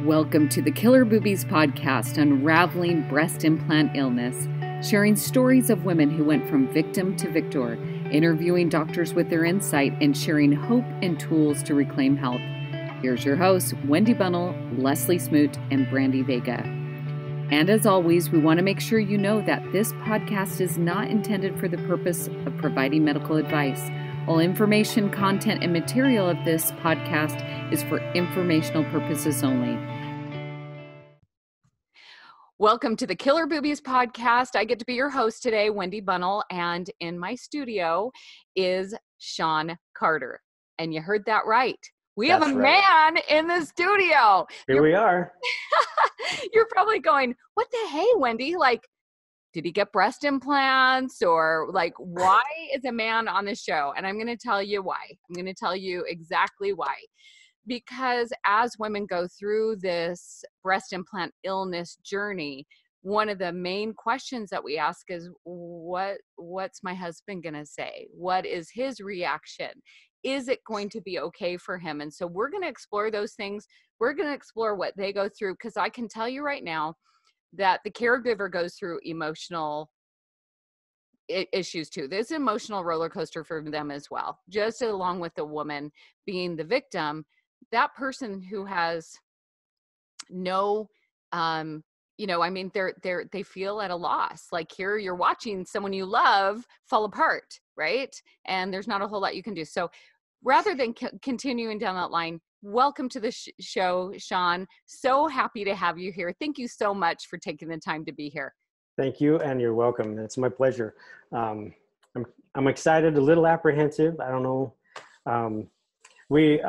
Welcome to the Killer Boobies podcast, unraveling breast implant illness, sharing stories of women who went from victim to victor, interviewing doctors with their insight, and sharing hope and tools to reclaim health. Here's your hosts, Wendy Bunnell, Leslie Smoot, and Brandy Vega. And as always, we want to make sure you know that this podcast is not intended for the purpose of providing medical advice. All information, content, and material of this podcast is for informational purposes only. Welcome to the Killer Boobies podcast. I get to be your host today, Wendy Bunnell, and in my studio is Shawn Carter. And you heard that right. We have a man in the studio. Here we are. You're probably going, what the hey, Wendy? Like, did he get breast implants, or like, why is a man on the show? And I'm going to tell you why. I'm going to tell you exactly why. Because as women go through this breast implant illness journey, one of the main questions that we ask is, what's my husband going to say? What is his reaction? Is it going to be okay for him? And so we're going to explore those things. We're going to explore what they go through, because I can tell you right now that the caregiver goes through emotional issues too. There's an emotional roller coaster for them as well. Just along with the woman being the victim, that person who has no, they feel at a loss. Like, here you're watching someone you love fall apart, right? And there's not a whole lot you can do. So rather than continuing down that line, welcome to the show, Shawn. So happy to have you here. Thank you so much for taking the time to be here. Thank you, and you're welcome. It's my pleasure. I'm excited, a little apprehensive. I don't know. We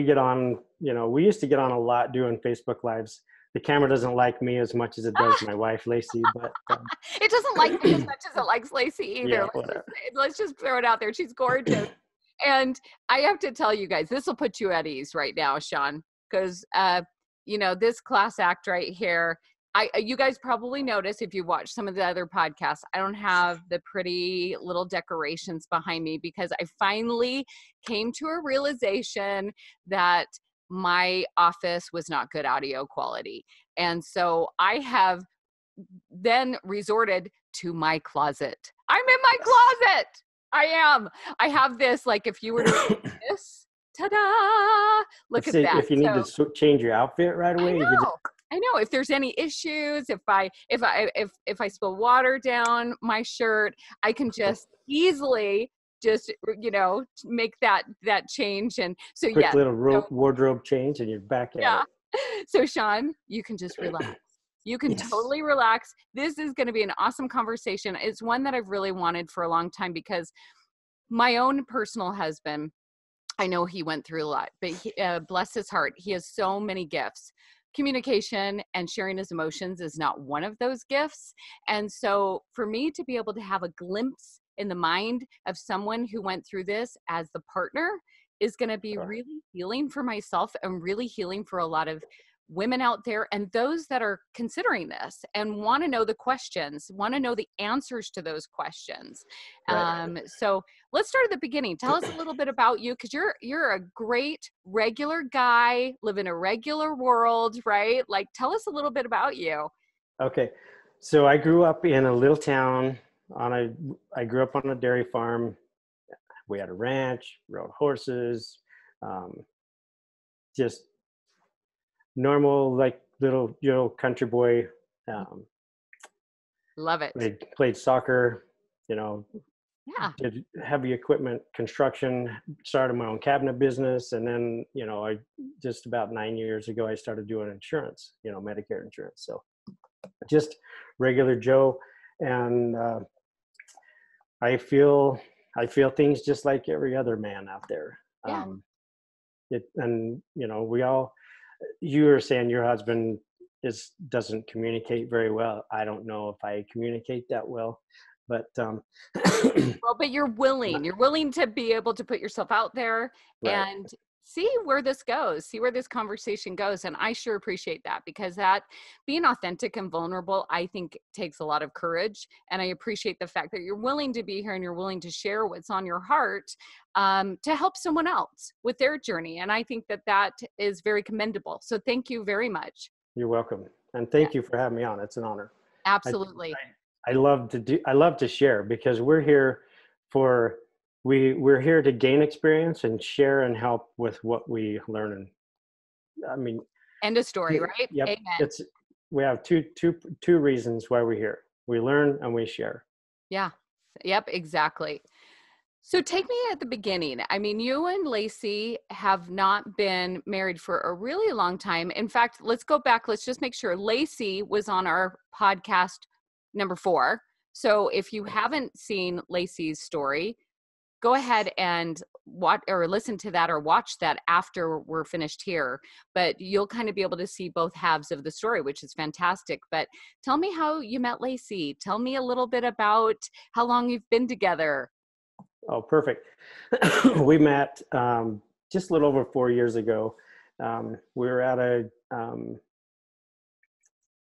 get on, we used to get on a lot doing Facebook Lives. The camera doesn't like me as much as it does my wife, Lacey, but it doesn't like me as much as it likes Lacey either. Yeah, let's just throw it out there. She's gorgeous. And I have to tell you guys, this will put you at ease right now, Shawn, because, this class act right here, you guys probably notice if you watch some of the other podcasts, I don't have the pretty little decorations behind me, because I finally came to a realization that my office was not good audio quality. And so I have then resorted to my closet. I'm in my closet. I am. I have this, like, if you were to do this, ta-da, look at that. If you need to change your outfit right away. I know. If there's any issues, if I spill water down my shirt, I can just easily make that change. And so, quick little wardrobe change, and you're back at it. So, Shawn, you can just relax. You can totally relax. This is going to be an awesome conversation. It's one that I've really wanted for a long time, because my own personal husband, I know he went through a lot, but bless his heart, he has so many gifts. Communication and sharing his emotions is not one of those gifts. And so for me to be able to have a glimpse in the mind of someone who went through this as the partner is going to be really healing for myself, and really healing for a lot of women out there, and those that are considering this and want to know the questions, want to know the answers to those questions. Right. So let's start at the beginning. Tell us a little bit about you, because you're a great regular guy, live in a regular world, right? Like, tell us a little bit about you. Okay. So I grew up in a little town I grew up on a dairy farm. We had a ranch, rode horses, just normal, like, little country boy. Love it. Played soccer, did heavy equipment construction, started my own cabinet business. And then, I just about 9 years ago, I started doing insurance, Medicare insurance. So just regular Joe. And I feel things just like every other man out there. Yeah. You were saying your husband doesn't communicate very well. I don't know if I communicate that well, but well, but you're willing to be able to put yourself out there. Right. And see where this goes, see where this conversation goes. And I sure appreciate that, because that being authentic and vulnerable, I think takes a lot of courage. And I appreciate the fact that you're willing to be here and you're willing to share what's on your heart, to help someone else with their journey. And I think that that is very commendable. So thank you very much. You're welcome. And Yeah, thank you for having me on. It's an honor. I, absolutely. I love to share, because we're here for, we're here to gain experience and share and help with what we learn. And I mean, End of story, right? yep, Amen. we have two reasons why we're here. We learn and we share. Yeah. Yep, exactly. So take me at the beginning. I mean, you and Lacey have not been married for a really long time. In fact, let's go back. Let's just make sure. Lacey was on our podcast number 4. So if you haven't seen Lacey's story, go ahead and watch or listen to that or watch that after we're finished here. But you'll kind of be able to see both halves of the story, which is fantastic. But tell me how you met Lacey. Tell me a little bit about how long you've been together. Oh, perfect. We met just a little over 4 years ago. We were at a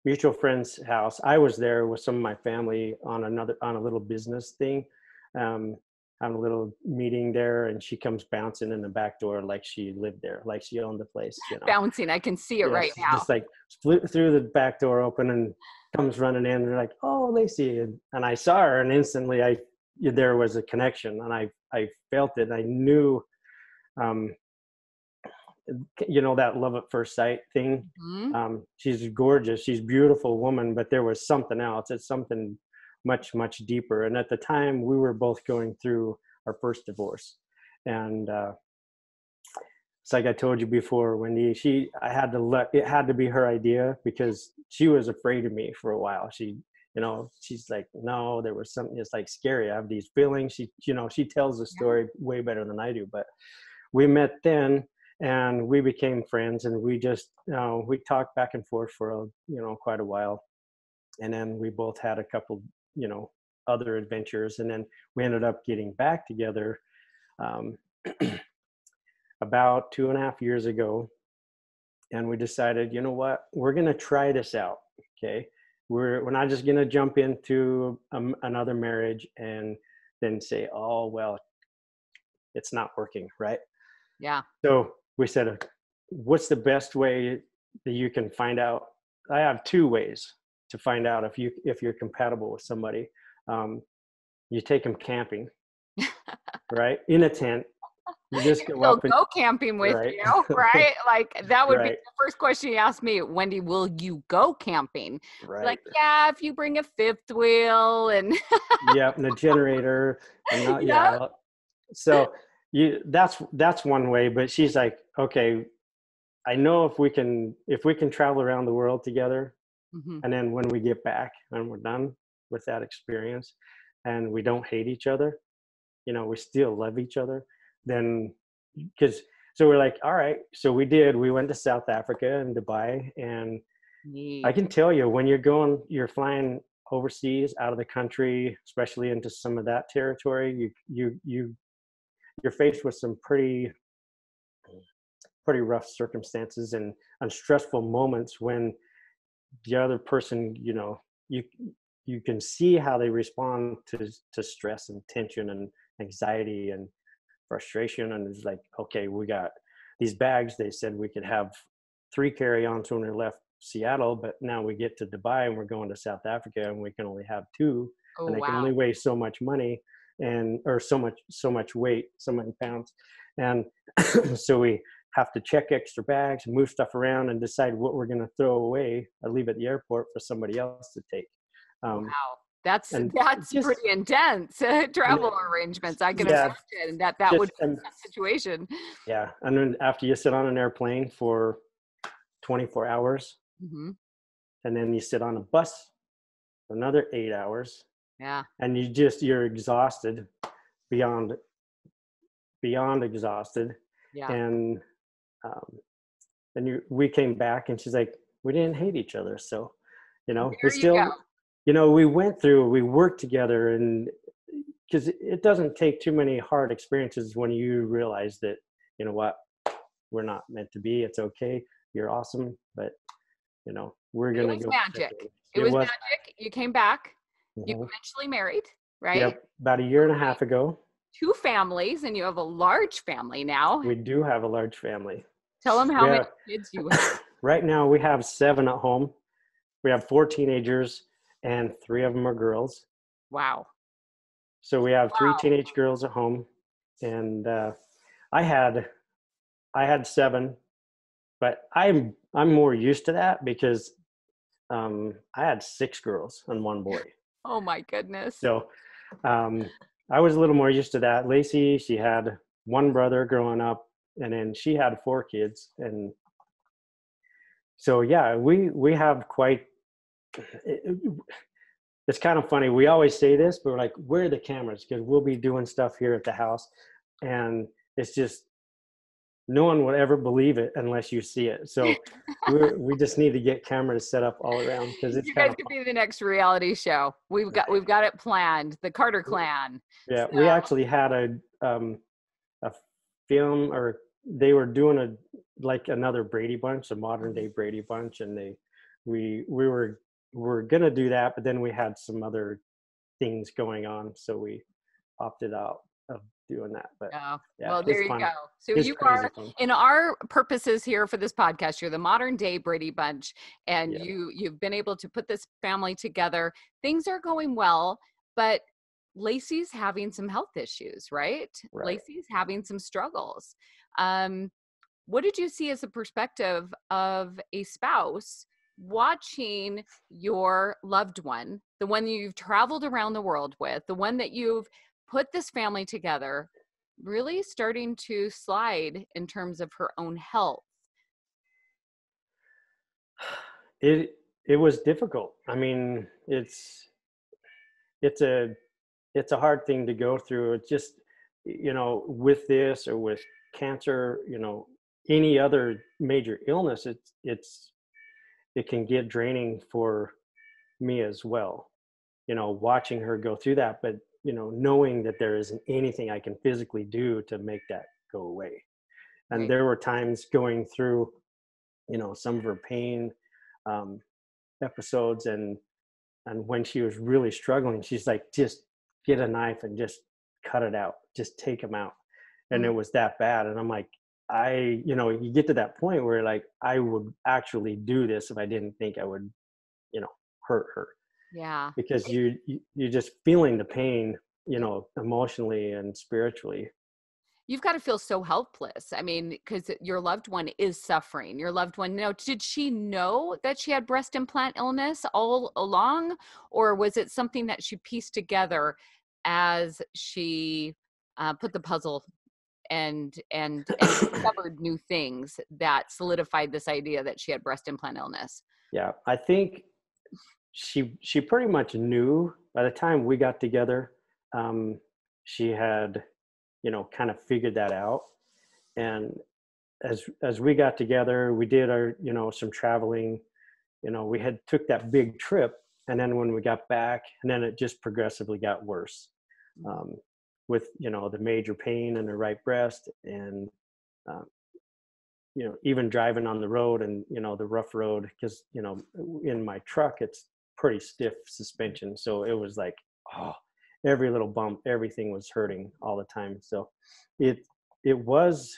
mutual friend's house. I was there with some of my family on a little business thing, on a little meeting there, and she comes bouncing in the back door like she lived there, like she owned the place. Bouncing, I can see it right now. Just like flew through the back door open and comes running in. And they're like, "Oh, Lacey!" And I saw her, and instantly there was a connection, and I felt it. I knew, that love at first sight thing. Mm-hmm. She's gorgeous, she's a beautiful woman, but there was something else. It's something much, much deeper. And at the time, we were both going through our first divorce, and it's like I told you before, Wendy. It had to be her idea, because she was afraid of me for a while. She's like, no, there was something. It's like scary. I have these feelings. She tells the story way better than I do. But we met then, and we became friends, and we just, we talked back and forth for quite a while, and then we both had a couple, other adventures, and then we ended up getting back together about 2.5 years ago, and we decided, you know what, we're going to try this out. Okay. We're not just going to jump into another marriage and then say, oh, well, it's not working. Right. Yeah. So we said, what's the best way that you can find out? I have 2 ways to find out if you're compatible with somebody. You take them camping, right? In a tent. You just go He'll up and go camping with right. you, right? Like that would be Right. the first question you asked me, Wendy, will you go camping? Right. Like, yeah, if you bring a 5th wheel and Yeah, and a generator and not, yeah. yeah. So that's one way, but she's like, okay, I know if we can travel around the world together, Mm-hmm. and then when we get back and we're done with that experience and we don't hate each other, we still love each other, then so we're like, all right. So we went to South Africa and Dubai, and I Neat. can tell you, when you're flying overseas out of the country, especially into some of that territory, you're faced with some pretty rough circumstances and stressful moments when the other person, you can see how they respond to stress and tension and anxiety and frustration. And it's like, okay, we got these bags. They said we could have 3 carry-ons when we left Seattle, but now we get to Dubai and we're going to South Africa and we can only have 2, Oh, and they can wow. only weigh so much money or so much weight, so many pounds. And so we have to check extra bags, move stuff around, and decide what we're going to throw away or leave at the airport for somebody else to take. Wow. That's And just pretty intense travel arrangements. I can yeah, imagine that would just be a situation. yeah. And then after you sit on an airplane for 24 hours, Mm-hmm. and then you sit on a bus for another 8 hours, Yeah. and you're exhausted beyond exhausted. Yeah. And we came back, and she's like, we didn't hate each other. So, we There you still, go. we worked together, and because it doesn't take too many hard experiences when you realize that, you know what, we're not meant to be. It's okay. You're awesome. But, you know, we're It going to was go. magic. It It was was. magic. You came back. You Mhm. eventually married, right? Yep. About a year and a half ago. 2 families, and you have a large family now. We do have a large family. Tell them how We many have, kids you have. right now we have 7 at home. We have 4 teenagers and 3 of them are girls. Wow. So we have 3 Wow. teenage girls at home, and I had 7, but I'm more used to that because I had 6 girls and 1 boy. Oh my goodness. So I was a little more used to that. Lacey, she had 1 brother growing up, and then she had 4 kids, and so yeah, we have quite. It's kind of funny. We always say this, but we're like, where are the cameras? Because we'll be doing stuff here at the house, and it's just no one would ever believe it unless you see it. So we just need to get cameras set up all around because it's You kind guys of could fun. be the next reality show. We've got it planned. The Carter clan. Yeah, So, we actually had a film, or they were doing like another Brady Bunch, a modern day Brady Bunch, and we were gonna do that, but then we had some other things going on, so we opted out of doing that. But oh, yeah, well, there it's you fun. go. So It's you crazy are, fun. in our purposes here for this podcast, you're the modern day Brady Bunch, and Yeah, you've been able to put this family together. Things are going well, but Lacey's having some health issues, right? right. Lacey's having some struggles. Um, what did you see as a perspective of a spouse watching your loved one, the one you've traveled around the world with, the one that you've put this family together, really starting to slide in terms of her own health? It was difficult. I mean, it's a it's a hard thing to go through. It's just, with this or with cancer, any other major illness, it can get draining for me as well. Watching her go through that, but knowing that there isn't anything I can physically do to make that go away. And Right. there were times going through, some of her pain um, episodes, and when she was really struggling, she's like, just get a knife and just cut it out, just take them out. And Mm, it was that bad. And I'm like, you get to that point where like I would actually do this if I didn't think I would, hurt her, yeah. because you're just feeling the pain, emotionally and spiritually. You've got to feel so helpless. I mean, because your loved one is suffering. Your loved one, now, did she know that she had breast implant illness all along? Or was it something that she pieced together as she put the puzzle and discovered new things that solidified this idea that she had breast implant illness? Yeah, I think she pretty much knew by the time we got together. She had, kind of figured that out. And as we got together, we did our, some traveling. We had took that big trip, and then when we got back, and then it just progressively got worse, um, with the major pain in the right breast, and uh, even driving on the road, and the rough road, because in my truck it's pretty stiff suspension, so it was like, oh, every little bump, everything was hurting all the time. So it it was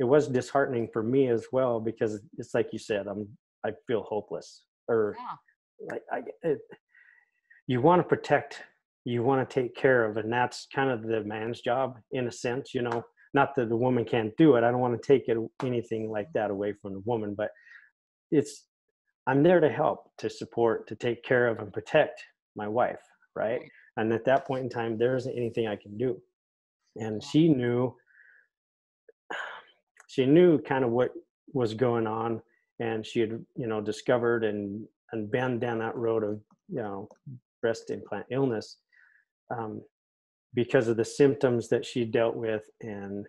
it was disheartening for me as well, because it's like you said, I feel hopeless, or Yeah. like you want to protect, you want to take care of, and that's kind of the man's job in a sense. Not that the woman can't do it. I don't want to take anything like that away from the woman, but it's I'm there to help, to support, to take care of and protect my wife, right? Right. And at that point in time, there isn't anything I can do. And Yeah. she knew kind of what was going on, and she had discovered and been down that road of breast implant illness, um, because of the symptoms that she dealt with, and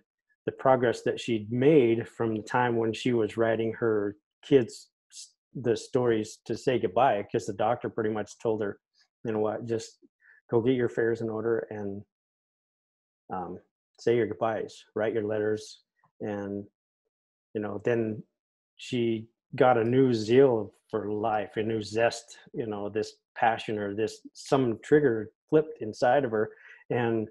the progress that she'd made from the time when she was writing her kids the stories to say goodbye, because the doctor pretty much told her, you know what, just go get your affairs in order, and say your goodbyes, write your letters, and then she got a new zeal for life, a new zest, this passion or this some trigger flipped inside of her. And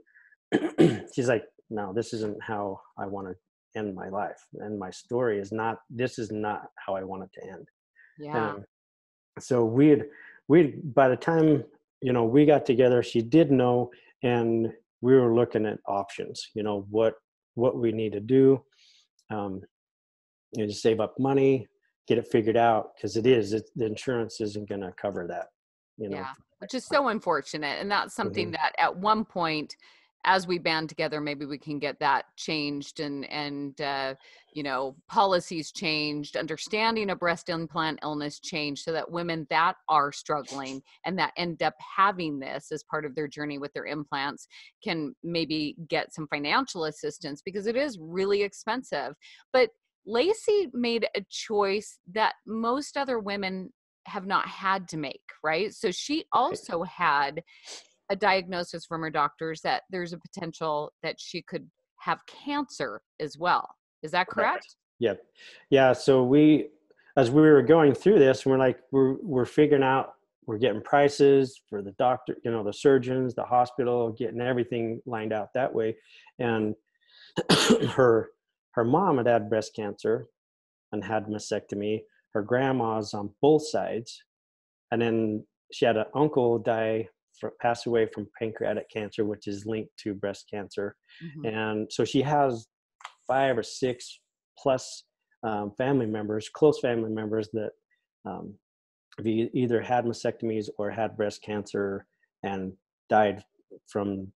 she's like, no, this isn't how I want to end my life. And my story is not, this is not how I want it to end. Yeah. And so by the time, we got together, she did know, and we were looking at options, what we need to do, um, to save up money, get it figured out. Cause the insurance isn't going to cover that, Yeah, which is for so unfortunate. And that's something Mhm. that at one point, as we band together, maybe we can get that changed and policies changed, understanding of breast implant illness changed so that women that are struggling and that end up having this as part of their journey with their implants can maybe get some financial assistance because it is really expensive. But Lacey made a choice that most other women have not had to make, right? So she Right. also had a diagnosis from her doctors that there's a potential that she could have cancer as well. Is that Correct. correct? Yep. Yeah. So as we were going through this, we're like, we're figuring out, we're getting prices for the doctor, the surgeons, the hospital, getting everything lined out that way. And her her mom had breast cancer and had mastectomy. Her grandma's on both sides, and then she had an uncle pass away from pancreatic cancer, which is linked to breast cancer. Mm-hmm. And so she has 5 or 6 plus family members, close family members that um, have either had mastectomies or had breast cancer and died from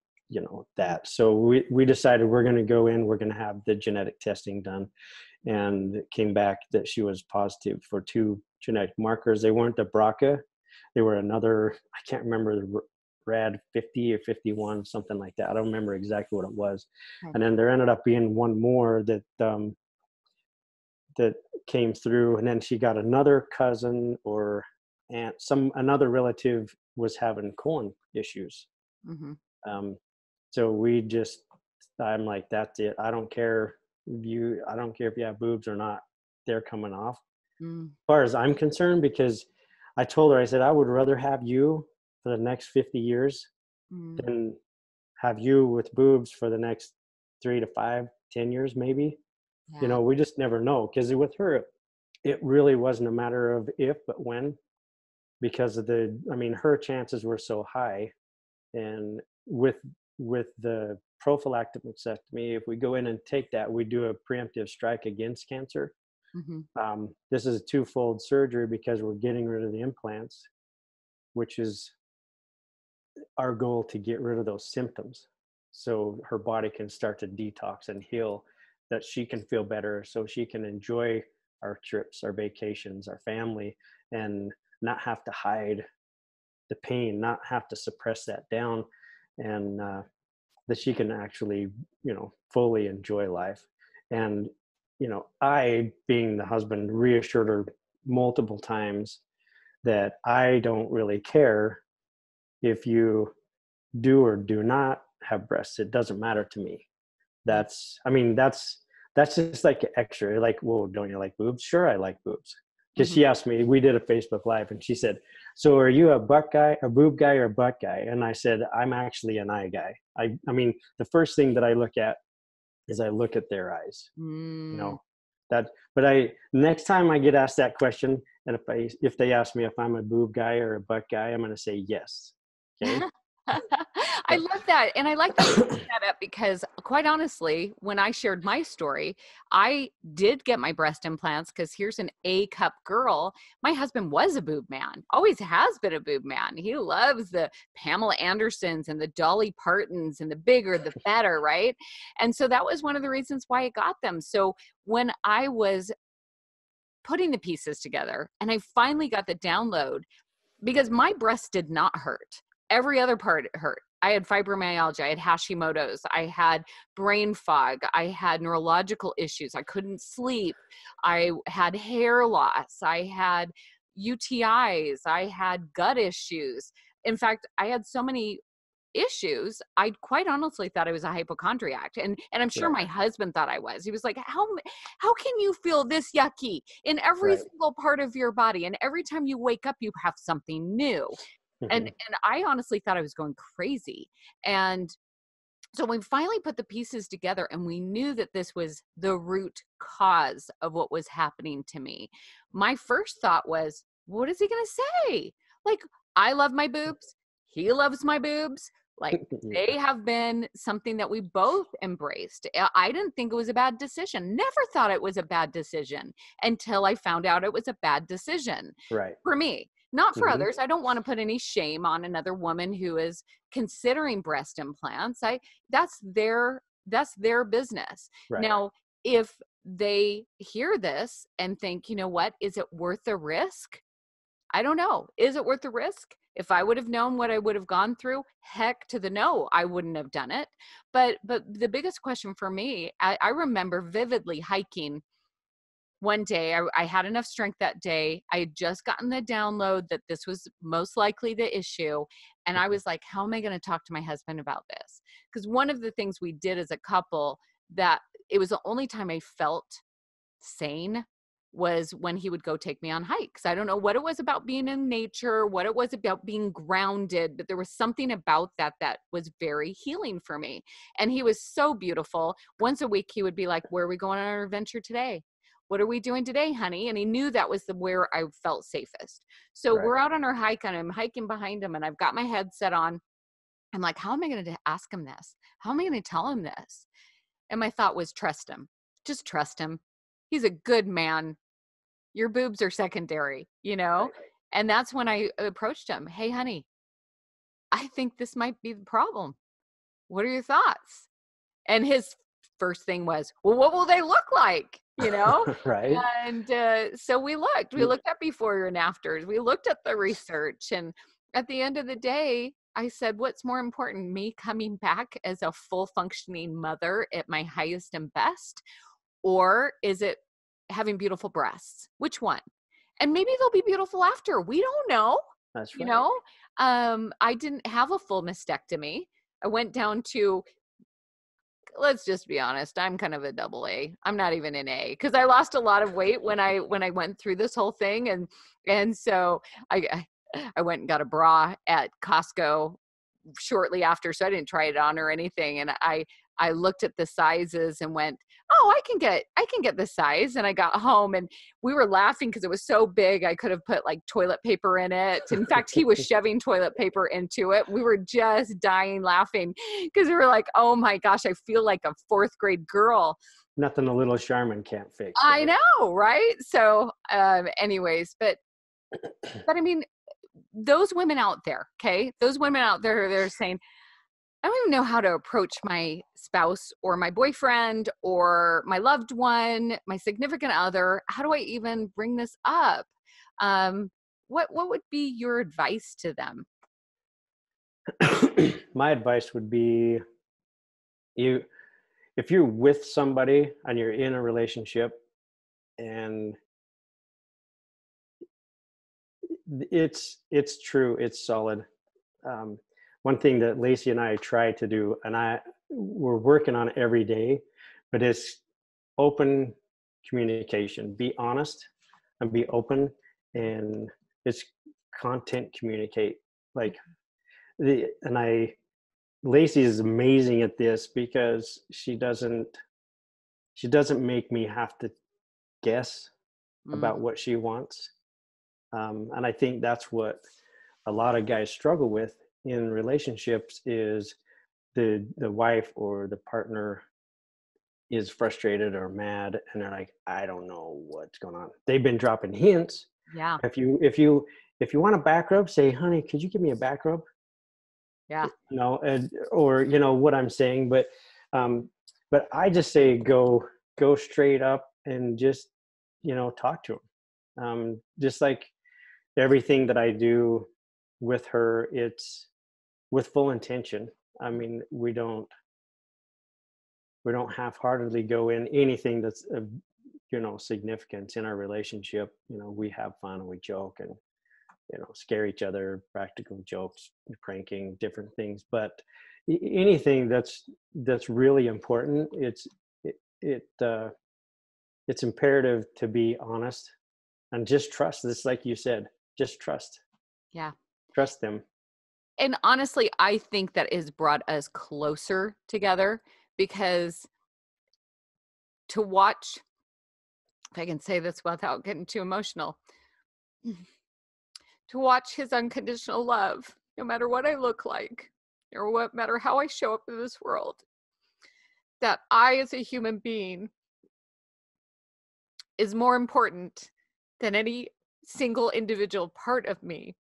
that. So we decided we're going to go in, we're going to have the genetic testing done, and it came back that she was positive for 2 genetic markers. They weren't the BRCA, they were another, I can't remember, the RAD 50 or 51, something like that. I don't remember exactly what it was. Okay. And then there ended up being one more that came through, and then she got another cousin or aunt, another relative was having colon issues. Mm-hmm. Um, so I'm like, that's it. I don't care if you have boobs or not. They're coming off. Mm-hmm. As far as I'm concerned, because I told her, I said, I would rather have you for the next 50 years than have you with boobs for the next 3 to 5, 10 years, maybe. Yeah. We just never know. Because with her, it really wasn't a matter of if, but when, because her chances were so high. And with the prophylactic mastectomy, if we go in and take that, we do a preemptive strike against cancer. Mm-hmm. This is a twofold surgery because we're getting rid of the implants, which is our goal, to get rid of those symptoms so her body can start to detox and heal, that she can feel better, so she can enjoy our trips, our vacations, our family, and not have to hide the pain, not have to suppress that down, and that she can actually, fully enjoy life. And, I, being the husband, reassured her multiple times that I don't really care if you do or do not have breasts. It doesn't matter to me. Yeah. That's just like extra. Like, whoa, don't you like boobs? Sure, I like boobs. Because Mm-hmm. she asked me, we did a Facebook Live, and she said, so are you a butt guy, a boob guy, or a butt guy? And I said, I'm actually an eye guy. The first thing that I look at is I look at their eyes. You Mm. know, but next time I get asked that question, and if they ask me if I'm a boob guy or a butt guy, I'm going to say yes. Okay. I love that. And I like that you bring that up because, quite honestly, when I shared my story, I did get my breast implants because here's an A cup girl. My husband was a boob man, always has been a boob man. He loves the Pamela Andersons and the Dolly Partons, and the bigger, the better, right? And so that was one of the reasons why I got them. So when I was putting the pieces together and I finally got the download, because my breast did not hurt. Every other part hurt. I had fibromyalgia, I had Hashimoto's, I had brain fog, I had neurological issues, I couldn't sleep, I had hair loss, I had UTIs, I had gut issues. In fact, I had so many issues, I quite honestly thought I was a hypochondriac. And I'm sure Right. my husband thought I was. He was like, how can you feel this yucky in every Right. single part of your body? And every time you wake up, you have something new. And Hmm. I honestly thought I was going crazy. And so we finally put the pieces together and we knew that this was the root cause of what was happening to me. My first thought was, what is he going to say? Like, I love my boobs. He loves my boobs. Like, Yeah. they have been something that we both embraced. I didn't think it was a bad decision. Never thought it was a bad decision until I found out it was a bad decision Right. for me, not for Hmm. others. I don't want to put any shame on another woman who is considering breast implants. That's their business. Right. Now, if they hear this and think, you know what, is it worth the risk? I don't know. Is it worth the risk? If I would have known what I would have gone through, heck to the no, I wouldn't have done it. But the biggest question for me, I remember vividly hiking one day. I had enough strength that day. I had just gotten the download that this was most likely the issue. And I was like, how am I going to talk to my husband about this? Because one of the things we did as a couple, that it was the only time I felt sane, was when he would go take me on hikes. I don't know what it was about being in nature, what it was about being grounded, but there was something about that that was very healing for me. And he was so beautiful. Once a week, he would be like, where are we going on our adventure today? What are we doing today, honey? And he knew that was where I felt safest. So Right. we're out on our hike and I'm hiking behind him and I've got my headset on. I'm like, how am I going to ask him this? How am I going to tell him this? And my thought was, trust him. Just trust him. He's a good man. Your boobs are secondary, you know? Right. And that's when I approached him. Hey, honey, I think this might be the problem. What are your thoughts? And his first thing was, well, what will they look like? You know? Right. And so we looked at before and afters. We looked at the research. And at the end of the day, I said, what's more important, me coming back as a full functioning mother at my highest and best? Or is it having beautiful breasts? Which one? And maybe they'll be beautiful after. We don't know, That's you right. know? I didn't have a full mastectomy. I went down to, let's just be honest, I'm kind of a double A. I'm not even an A because I lost a lot of weight when I went through this whole thing. And so I went and got a bra at Costco shortly after, so I didn't try it on or anything. And I looked at the sizes and went, oh, I can get this size. And I got home and we were laughing because it was so big. I could have put like toilet paper in it. In fact, he was shoving toilet paper into it. We were just dying laughing because we were like, oh my gosh, I feel like a fourth grade girl. Nothing a little Charmin can't fix, I right? know, right? So anyways, but I mean, those women out there, okay? Those women out there, they're saying, I don't even know how to approach my spouse or my boyfriend or my loved one, my significant other. How do I even bring this up? What would be your advice to them? My advice would be, you if you're with somebody and you're in a relationship and it's true, it's solid. um, One thing that Lacey and I try to do, and we're working on it every day, but it's open communication. Be honest and be open, and it's content communicate. Like the and I Lacey is amazing at this because she doesn't make me have to guess Mm, about what she wants. And I think that's what a lot of guys struggle with in relationships is the wife or the partner is frustrated or mad and they're like, I don't know what's going on. They've been dropping hints. yeah, If you want a back rub, say, honey, could you give me a back rub? yeah. Or what I'm saying. But I just say go straight up and just talk to them. Just like everything that I do with her, it's with full intention. I mean, we don't half-heartedly go in anything that's of significance in our relationship. We have fun and we joke, and scare each other, practical jokes, pranking, different things. But anything that's really important, it, it it's imperative to be honest and just trust this, like you said, just Yeah. trust them. And honestly, I think that has brought us closer together because to watch, if I can say this without getting too emotional, to watch his unconditional love, no matter what I look like or what matter how I show up in this world, that I as a human being is more important than any single individual part of me.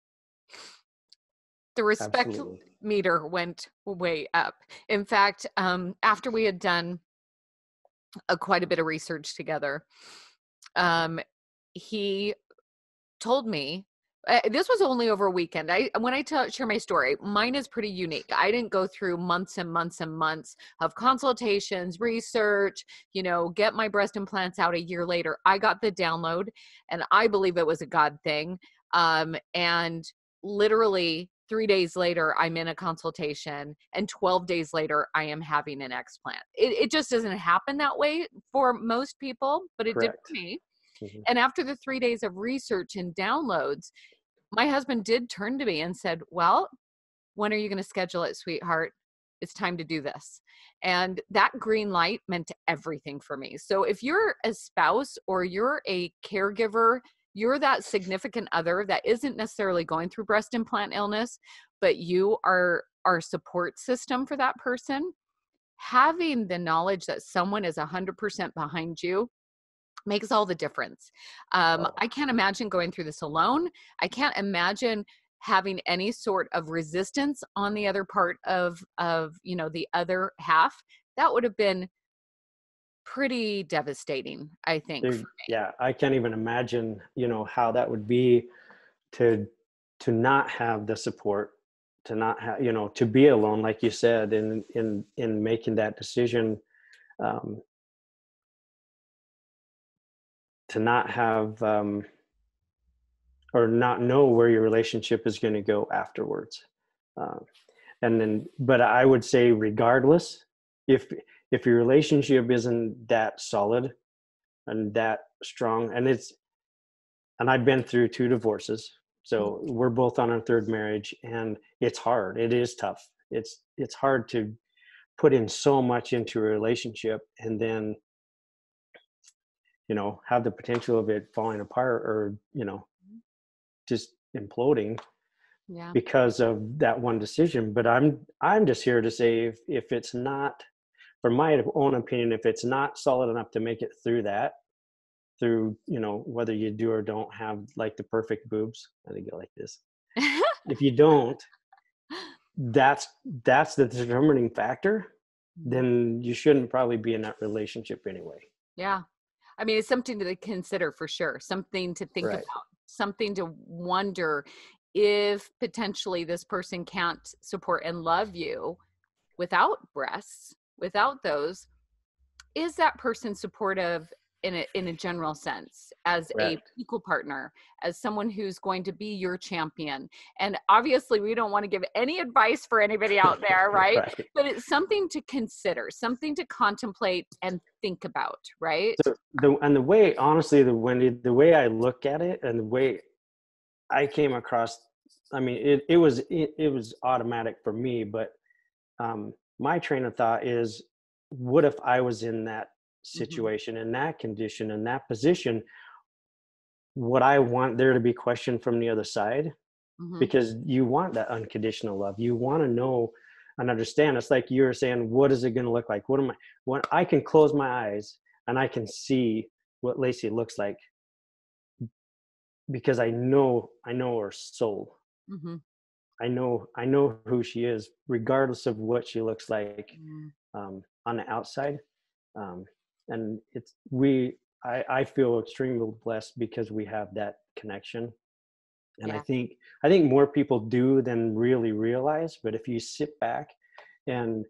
The respect Absolutely. meter went way up. In fact, after we had done quite a bit of research together, he told me this was only over a weekend. When I share my story, mine is pretty unique. I didn't go through months and months and months of consultations, research, get my breast implants out a year later. I got the download, and I believe it was a God thing. And literally 3 days later, I'm in a consultation, and 12 days later, I am having an explant. It just doesn't happen that way for most people, but it did for Correct. me. Mhm. And after the 3 days of research and downloads, my husband did turn to me and said, well, when are you going to schedule it, sweetheart? It's time to do this. And that green light meant everything for me. So if you're a spouse or you're a caregiver, you're that significant other that isn't necessarily going through breast implant illness, but you are our support system for that person, having the knowledge that someone is 100% behind you makes all the difference. Oh, I can't imagine going through this alone. I can't imagine having any sort of resistance on the other part of the other half. That would have been pretty devastating, I think, for dude, me. yeah, I can't even imagine, how that would be to not have the support, to not have, to be alone, like you said, in making that decision, um, to not have, or not know where your relationship is going to go afterwards. Um, and then, but I would say, regardless, if your relationship isn't that solid and that strong, and I've been through 2 divorces, so we're both on our third marriage, and it's hard. It is tough. It's hard to put in so much into a relationship and then have the potential of it falling apart, or just imploding Yeah. because of that one decision. But I'm just here to say, if it's not, from my own opinion, if it's not solid enough to make it through that, through whether you do or don't have like the perfect boobs, I think go like this, if you don't, that's the determining factor, then you shouldn't probably be in that relationship anyway. Yeah. I mean, it's something to consider for sure, something to think Right. about, something to wonder if potentially this person can't support and love you without breasts, without those. Is that person supportive in a general sense, as a Correct. equal partner, as someone who's going to be your champion? And obviously we don't want to give any advice for anybody out there, right? Right. But it's something to consider, something to contemplate and think about, right? So the way, honestly, the way I look at it and the way I came across, I mean, it was automatic for me, but my train of thought is, what if I was in that Hmm. situation, in that condition, in that position? Would I want there to be question from the other side? Hmm. Because you want that unconditional love. You want to know and understand. It's like you were saying, what is it going to look like? When I can close my eyes and I can see what Lacey looks like, because I know her soul. Hmm. I know who she is, regardless of what she looks like on the outside. Um, and I feel extremely blessed because we have that connection. And Yeah. I think more people do than really realize. But if you sit back and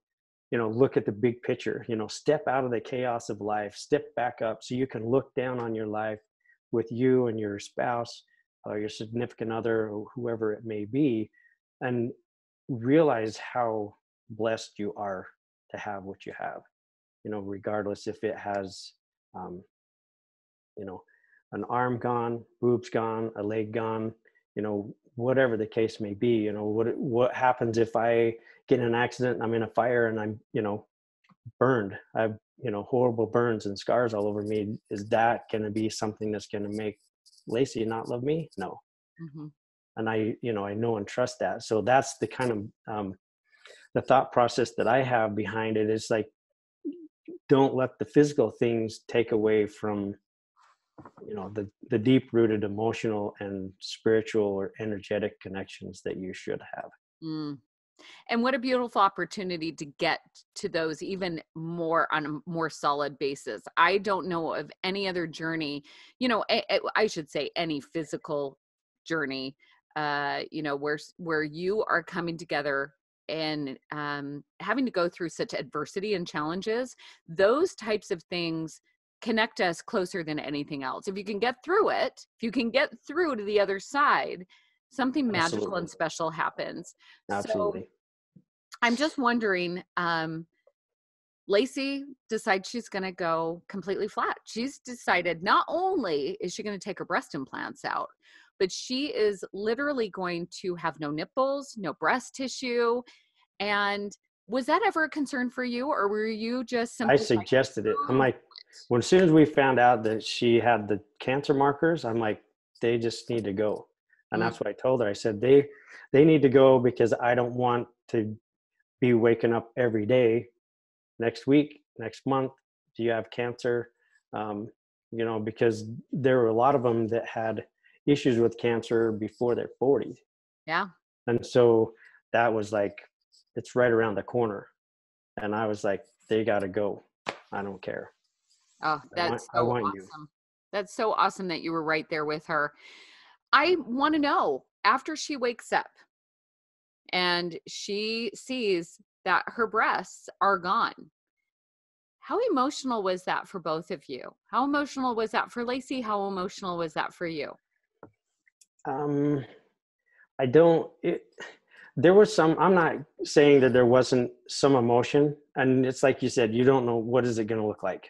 look at the big picture, step out of the chaos of life, step back up so you can look down on your life with you and your spouse, or your significant other, or whoever it may be, and realize how blessed you are to have what you have, regardless if it has, um, you know, an arm gone, boobs gone, a leg gone, whatever the case may be. What happens if I get in an accident, I'm in a fire, and I'm, burned. I've, horrible burns and scars all over me. Is that going to be something that's going to make Lacey not love me? No. Mm-hmm. And I know and trust that. So that's the kind of, the thought process that I have behind it is like, don't let the physical things take away from, the deep rooted emotional and spiritual or energetic connections that you should have. Mm. And what a beautiful opportunity to get to those even more on a more solid basis. I don't know of any other journey, I should say any physical journey, where you are coming together and having to go through such adversity and challenges. Those types of things connect us closer than anything else. If you can get through it, if you can get through to the other side, something magical Absolutely. and special happens. So Absolutely. I'm just wondering, Lacey decides she's going to go completely flat. She's decided not only is she going to take her breast implants out, but she is literally going to have no nipples, no breast tissue. And was that ever a concern for you, or were you just I simply like, suggested it. I'm oh, like, when as soon as we found out that she had the cancer markers, I'm like, they just need to go. And mm, that's what I told her. I said, they need to go, because I don't want to be waking up every day next week, next month. Do you have cancer? Because there were a lot of them that had issues with cancer before they're 40. yeah. And so that was like, it's right around the corner. And I was like, they got to go. I don't care. Oh, that's I so want you. awesome. That's so awesome that you were right there with her. I want to know, after she wakes up and she sees that her breasts are gone, how emotional was that for both of you? How emotional was that for Lacey? How emotional was that for you? Um, I don't, there was some, I'm not saying that there wasn't some emotion. And it's like you said, you don't know, what is it going to look like?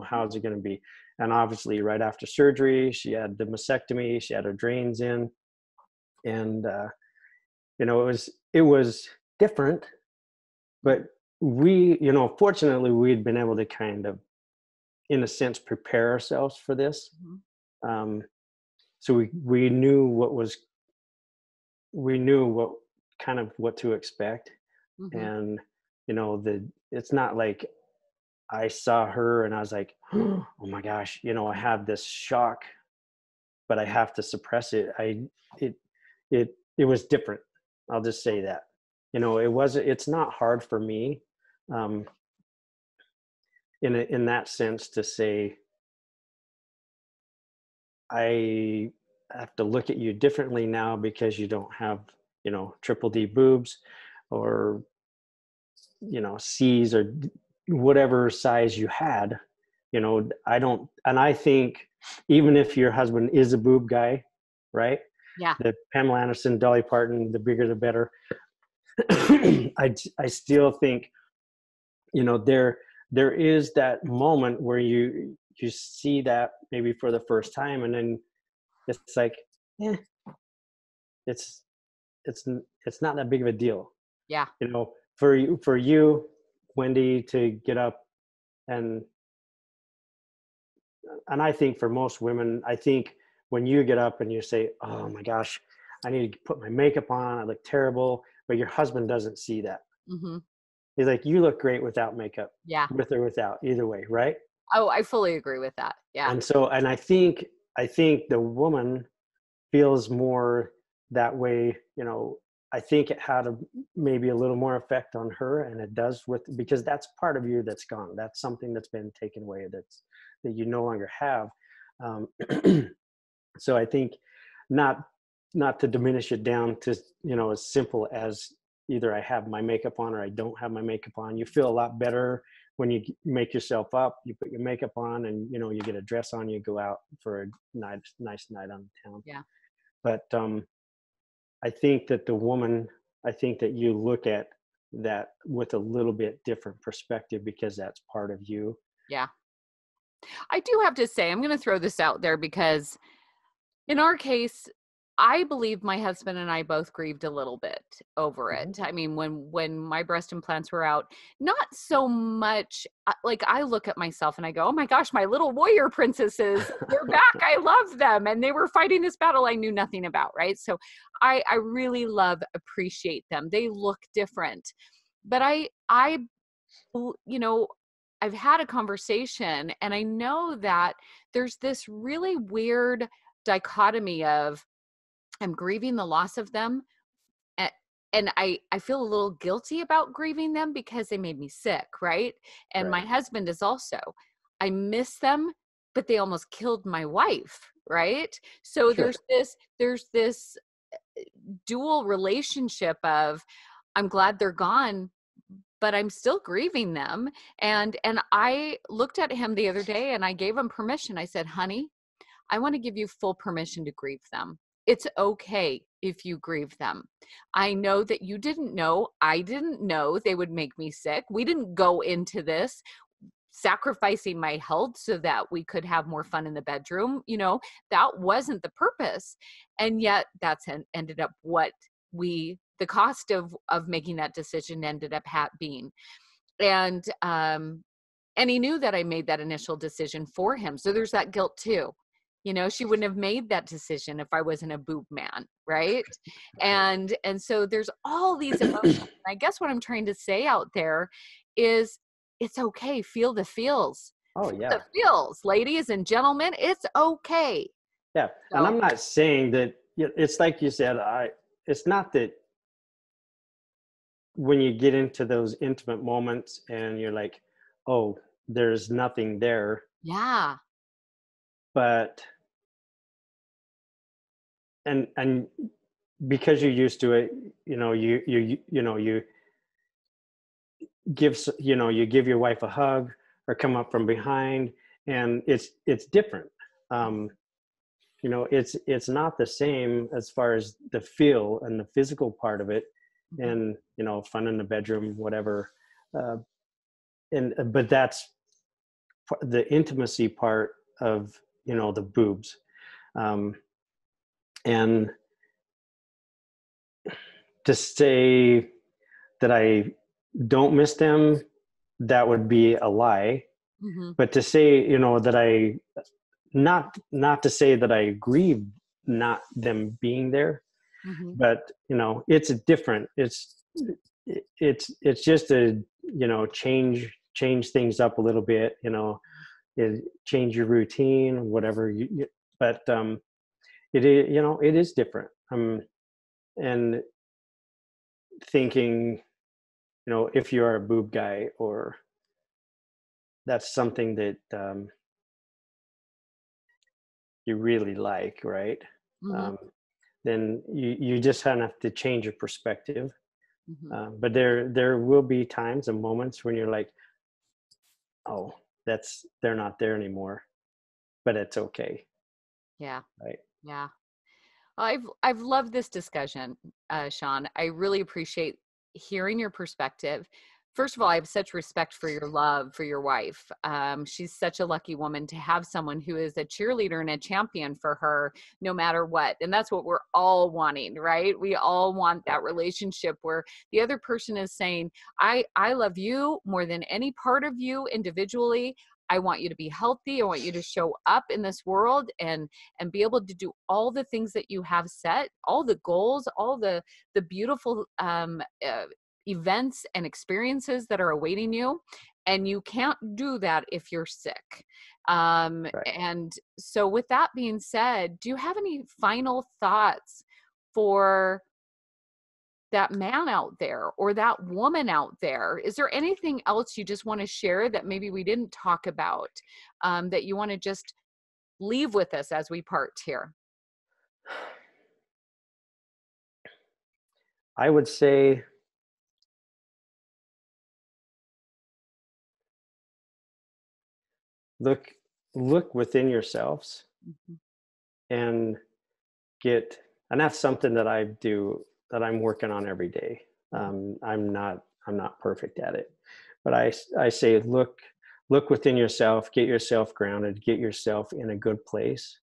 How is it going to be? And obviously right after surgery, she had the mastectomy, she had her drains in, and, it was different, but we, fortunately we'd been able to kind of, in a sense, prepare ourselves for this. Mhm. Um, so we knew we knew what kind of what to expect. Mhm. And it's not like I saw her and I was like, oh my gosh, I had this shock, but I have to suppress it. It it was different. I'll just say that. It's not hard for me, um in that sense, to say I have to look at you differently now because you don't have, triple D boobs, or, C's, or whatever size you had. I don't, and I think even if your husband is a boob guy, right? Yeah. The Pamela Anderson, Dolly Parton, the bigger the better. I still think, there is that moment where you see that maybe for the first time, and then it's like, eh, it's it's not that big of a deal. Yeah. For you, Wendy, to get up, and I think for most women, I think when you get up and you say, oh my gosh, I need to put my makeup on, I look terrible, but your husband doesn't see that. Mhm. He's like, you look great without makeup, Yeah. with or without, either way, right? Oh, I fully agree with that. Yeah. And I think the woman feels more that way. I think it had maybe a little more effect on her, and it does, because that's part of you that's gone. That's something that's been taken away, that you no longer have. um, so I think, not not to diminish it down to, as simple as either I have my makeup on or I don't have my makeup on. You feel a lot better when you make yourself up, you put your makeup on, and you get a dress on, you go out for a nice night on the town. Yeah. But I think that I think that you look at that with a little bit different perspective because that's part of you. Yeah. I do have to say, I'm going to throw this out there because in our case, I believe my husband and I both grieved a little bit over Mhm. it. I mean, when my breast implants were out, not so much like I look at myself and I go, "Oh my gosh, my little warrior princesses, they're back. I love them." And they were fighting this battle I knew nothing about, right? So I really appreciate them. They look different. But you know, I've had a conversation and I know that there's this really weird dichotomy of I'm grieving the loss of them, a- and I feel a little guilty about grieving them because they made me sick, right? And my Right. husband is also. I miss them, but they almost killed my wife, right? So Sure. there's this dual relationship of I'm glad they're gone, but I'm still grieving them. And I looked at him the other day and I gave him permission. I said, "Honey, I want to give you full permission to grieve them. It's okay if you grieve them. I know that you didn't know. I didn't know they would make me sick. We didn't go into this sacrificing my health so that we could have more fun in the bedroom. That wasn't the purpose. And yet ended up what the cost of making that decision ended up being. And he knew that I made that initial decision for him. So there's that guilt too. She wouldn't have made that decision if I wasn't a boob man, right? Right. And so there's all these emotions. I guess what I'm trying to say out there is it's okay. Feel the feels. Oh Feel the yeah. feels, ladies and gentlemen. It's okay. Yeah. And So I'm not saying that it's like you said, it's not that when you get into those intimate moments and you're like, oh, there's nothing there, yeah. but and because you're used to it, you you give your wife a hug or come up from behind, and it's different. um it's not the same as far as the feel and the physical part of it, Mhm. and fun in the bedroom, whatever. uh, and but that's the intimacy part of the boobs. um and to say that I don't miss them, that would be a lie. Mhm. But to say, that I not to say that I grieve not them being there, Mhm. but it's a different. It's just a change things up a little bit. Change your routine, whatever. But it is it is different. And thinking, if you're a boob guy, or that's something that you really like, right? Mhm. Um, then you just kind of have to change your perspective. Mhm. But there will be times and moments when you're like, oh, they're not there anymore, but it's okay, Yeah. right? Yeah. I've loved this discussion, Shawn. I really appreciate hearing your perspective. First of all, I have such respect for your love for your wife. She's such a lucky woman to have someone who is a cheerleader and a champion for her, no matter what. And that's what we're all wanting, right? We all want that relationship where the other person is saying, I love you more than any part of you individually. I want you to be healthy. I want you to show up in this world and be able to do all the things that you have set, all the goals, all the beautiful events and experiences that are awaiting you. And you can't do that if you're sick. Right. And so, with that being said, do you have any final thoughts for that man out there or that woman out there? Is there anything else you just want to share that maybe we didn't talk about, that you want to just leave with us as we part here? I would say look look within yourselves Mhm. and get and that's something that I'm working on every day. I'm not perfect at it, but I say, look within yourself, get yourself grounded, get yourself in a good place.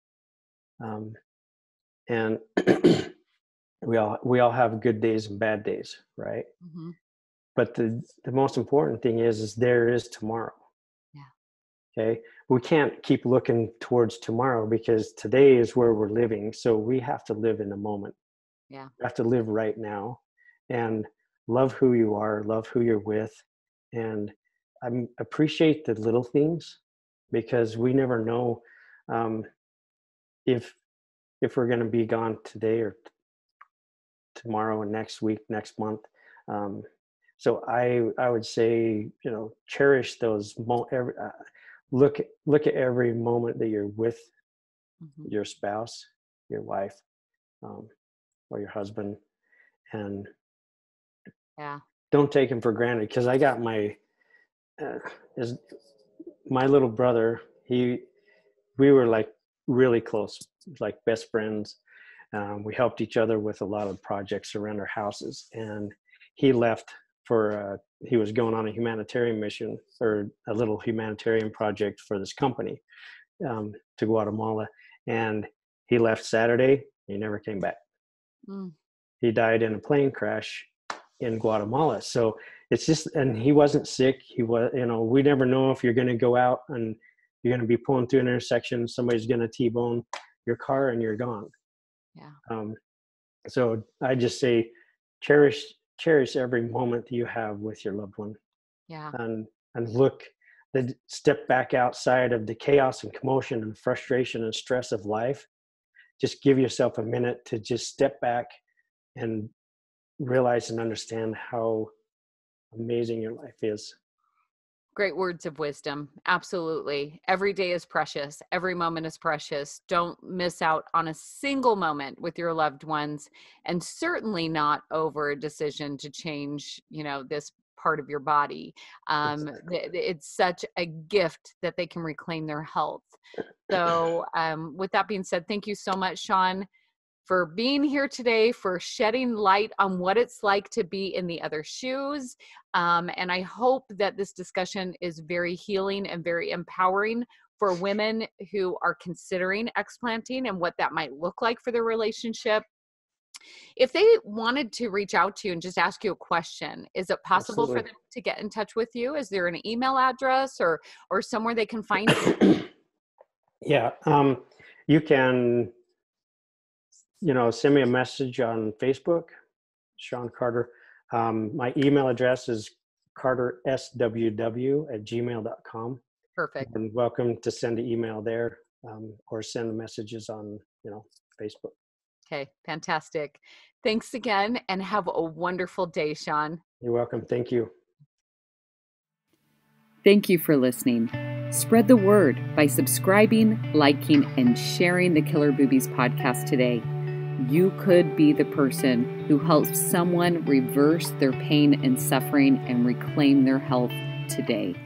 And we all have good days and bad days, right? Mm-hmm. But the most important thing is there is tomorrow. Yeah. Okay. We can't keep looking towards tomorrow because today is where we're living. So we have to live in the moment. Yeah. You have to live right now and love who you are, love who you're with. And appreciate the little things, because we never know if we're going to be gone today or tomorrow and next week, next month. So I would say, cherish those look at every moment that you're with your spouse, your wife, or your husband, and don't take them for granted. Because I got my little brother. We were like really close, like best friends. We helped each other with a lot of projects around our houses, and he left he was going on a humanitarian mission, or a little humanitarian project for this company, to Guatemala. And he left Saturday. He never came back. He died in a plane crash in Guatemala. So it's just, and he wasn't sick. He was, we never know if you're going to go out and you're going to be pulling through an intersection, somebody's going to T-bone your car and you're gone. Yeah. So I just say, cherish every moment that you have with your loved one. Yeah. And step back outside of the chaos and commotion and frustration and stress of life. Just give yourself a minute to just step back and realize and understand how amazing your life is. Great words of wisdom. Absolutely. Every day is precious. Every moment is precious. Don't miss out on a single moment with your loved ones, and certainly not over a decision to change, this part of your body. Exactly. It's such a gift that they can reclaim their health. So with that being said, thank you so much, Shawn, for being here today, for shedding light on what it's like to be in the other shoes. And I hope that this discussion is very healing and very empowering for women who are considering explanting and what that might look like for their relationship. If they wanted to reach out to you and just ask you a question, is it possible Absolutely. for them to get in touch with you? Is there an email address or somewhere they can find you? Yeah. You can, send me a message on Facebook, Shawn Carter. My email address is cartersww@gmail.com. Perfect. And welcome to send an email there, or send messages on, Facebook. Okay, fantastic. Thanks again, and have a wonderful day, Shawn. You're welcome. Thank you. Thank you for listening. Spread the word by subscribing, liking, and sharing the Killer Boobies podcast today. You could be the person who helps someone reverse their pain and suffering and reclaim their health today.